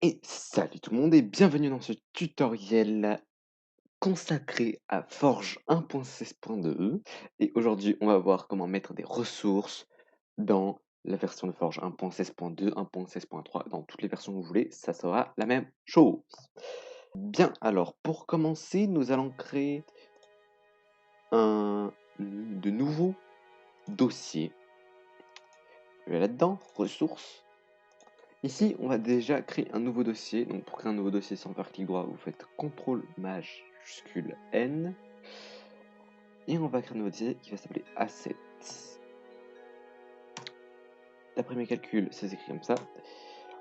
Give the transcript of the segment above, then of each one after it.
Et salut tout le monde et bienvenue dans ce tutoriel consacré à Forge 1.16.2. Et aujourd'hui, on va voir comment mettre des ressources dans la version de Forge 1.16.2, 1.16.3, dans toutes les versions que vous voulez, ça sera la même chose. Bien, alors pour commencer, nous allons créer de nouveaux dossiers. Je vais là-dedans, ressources. Ici, on va déjà créer un nouveau dossier. Donc, pour créer un nouveau dossier sans faire clic droit, vous faites CTRL majuscule N. Et on va créer un nouveau dossier qui va s'appeler Assets. D'après mes calculs, ça s'écrit comme ça.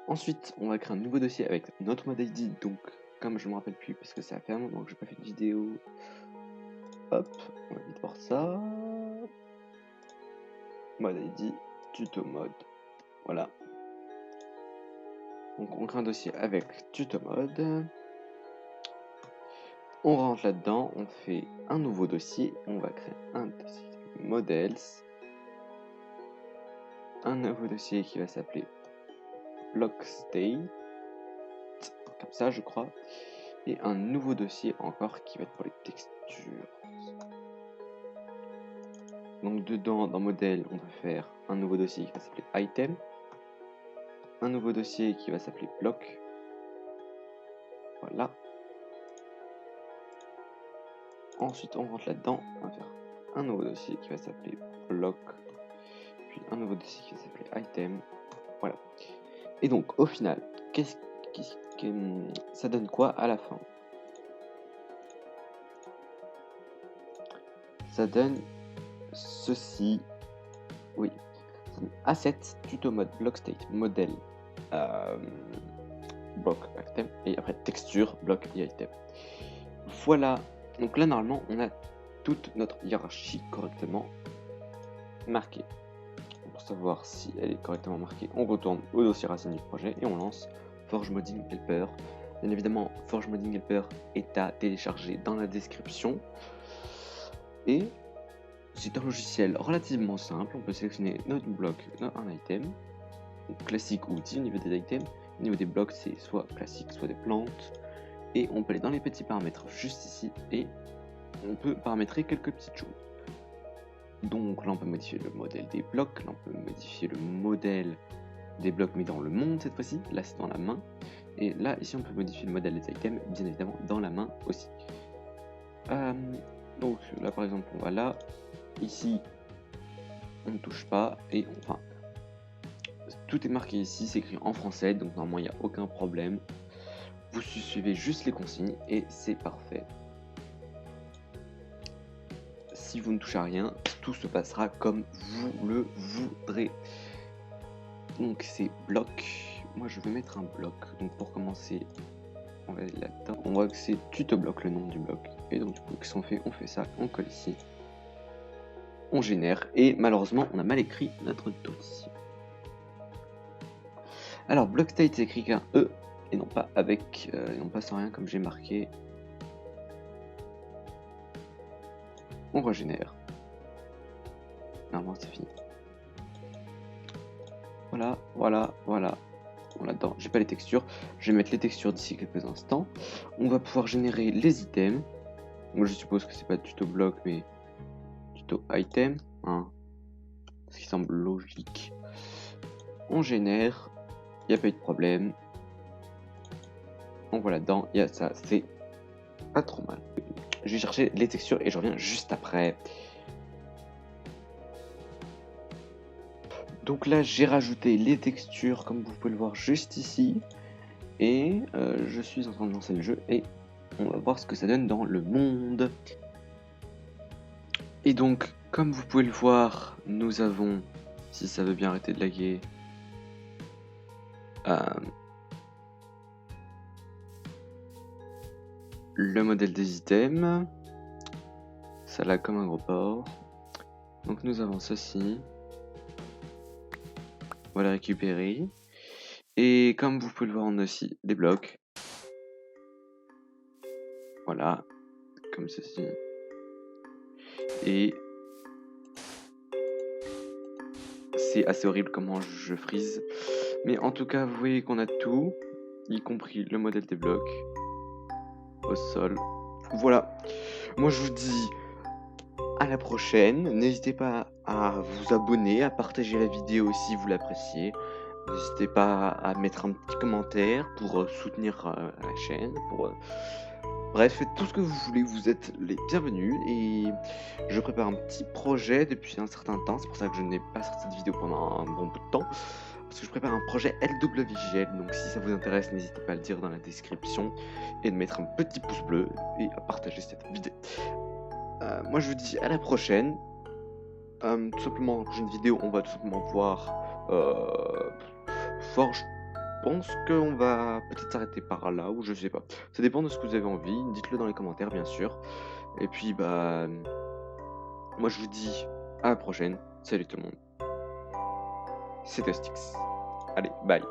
Ensuite, on va créer un nouveau dossier avec notre mode ID. Donc, comme je ne me rappelle plus, parce que ça fait un moment que je n'ai pas fait de vidéo. Hop, on va vite voir ça. Mode ID, tuto mode. Voilà. Donc, on crée un dossier avec tuto mode. On rentre là-dedans, on fait un nouveau dossier, on va créer un dossier models, un nouveau dossier qui va s'appeler block state, comme ça je crois, et un nouveau dossier encore qui va être pour les textures. Donc dedans, dans modèle, on va faire un nouveau dossier qui va s'appeler item, un nouveau dossier qui va s'appeler block, voilà. Ensuite on rentre là-dedans, on va faire un nouveau dossier qui va s'appeler block, puis un nouveau dossier qui va s'appeler item, voilà. Et donc au final, ça donne quoi à la fin? Ça donne ceci, oui, asset, tuto mode, block state, modèle, block item, et après texture, block et item. Voilà, donc là normalement on a toute notre hiérarchie correctement marquée. Pour savoir si elle est correctement marquée, on retourne au dossier racine du projet et on lance Forge Modding Helper. Bien évidemment, Forge Modding Helper est à télécharger dans la description. Et c'est un logiciel relativement simple. On peut sélectionner notre bloc, un item, donc classique ou outil au niveau des items. Au niveau des blocs, c'est soit classique, soit des plantes. Et on peut aller dans les petits paramètres juste ici et on peut paramétrer quelques petites choses. Donc là, on peut modifier le modèle des blocs. Là, on peut modifier le modèle des blocs, mais dans le monde cette fois-ci. Là, c'est dans la main. Et là, ici, on peut modifier le modèle des items, bien évidemment, dans la main aussi. Donc là, par exemple, on va là. Ici, on ne touche pas. Et enfin, tout est marqué ici, c'est écrit en français. Donc normalement, il n'y a aucun problème. Vous suivez juste les consignes et c'est parfait. Si vous ne touchez à rien, tout se passera comme vous le voudrez. Donc c'est bloc. Moi je vais mettre un bloc. Donc pour commencer, on va aller là-dedans. On voit que c'est tuto bloc le nom du bloc. Et donc du coup, qu'est-ce qu'on fait? On fait ça, on colle ici. On génère. Et malheureusement, on a mal écrit notre dossier. Alors block state c'est écrit qu'un E et non pas avec, et non pas sans rien comme j'ai marqué. On régénère. Normalement c'est fini. Voilà, voilà, voilà. Bon, là-dedans, j'ai pas les textures. Je vais mettre les textures d'ici quelques instants. On va pouvoir générer les items. Moi, je suppose que c'est pas tuto bloc, mais tuto item. Hein. Ce qui semble logique. On génère. Il n'y a pas eu de problème. On voit là-dedans. Il y a ça. C'est pas trop mal. Je vais chercher les textures et je reviens juste après. Donc là, j'ai rajouté les textures, comme vous pouvez le voir juste ici. Et je suis en train de lancer le jeu et on va voir ce que ça donne dans le monde. Et donc, comme vous pouvez le voir, nous avons, si ça veut bien arrêter de laguer, le modèle des items. Ça lag comme un gros porc. Donc nous avons ceci. On va le récupérer. Et comme vous pouvez le voir, on a aussi des blocs. Voilà, comme ceci. Et c'est assez horrible comment je freeze. Mais en tout cas, vous voyez qu'on a tout. y compris le modèle des blocs au sol. Voilà, moi je vous dis à la prochaine. N'hésitez pas à vous abonner, à partager la vidéo si vous l'appréciez. N'hésitez pas à mettre un petit commentaire pour soutenir la chaîne. Bref, faites tout ce que vous voulez, vous êtes les bienvenus. Et je prépare un petit projet depuis un certain temps. C'est pour ça que je n'ai pas sorti de vidéo pendant un bon bout de temps. Parce que je prépare un projet LWGL. Donc si ça vous intéresse, n'hésitez pas à le dire dans la description. Et de mettre un petit pouce bleu et à partager cette vidéo. Moi je vous dis à la prochaine. Tout simplement, prochaine vidéo, on va tout simplement voir fort. Je pense qu'on va peut-être s'arrêter par là, ou je sais pas. Ça dépend de ce que vous avez envie. Dites-le dans les commentaires, bien sûr. Et puis, bah, moi je vous dis à la prochaine. Salut tout le monde. C'était Stix. Allez, bye.